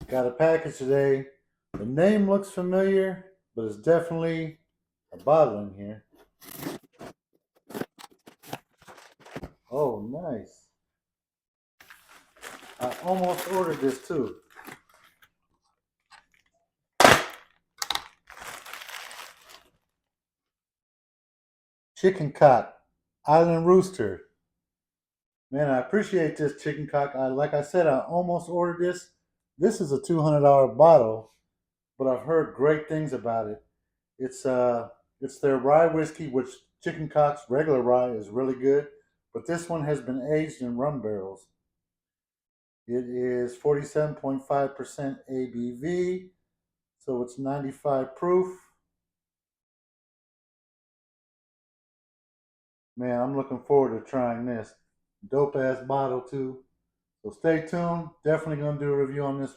Got a package today. The name looks familiar, but it's definitely a bottle in here. Oh, nice. I almost ordered this too. ChickenCock, Island Rooster. Man, I appreciate this ChickenCock. Like I said, I almost ordered this. This is a $200 bottle, but I've heard great things about it. It's uh, it's their rye whiskey, which ChickenCock's regular rye is really good, but this one has been aged in rum barrels. It is 47.5% ABV, so it's 95 proof. Man, I'm looking forward to trying this. Dope ass bottle too. So stay tuned. Definitely gonna do a review on this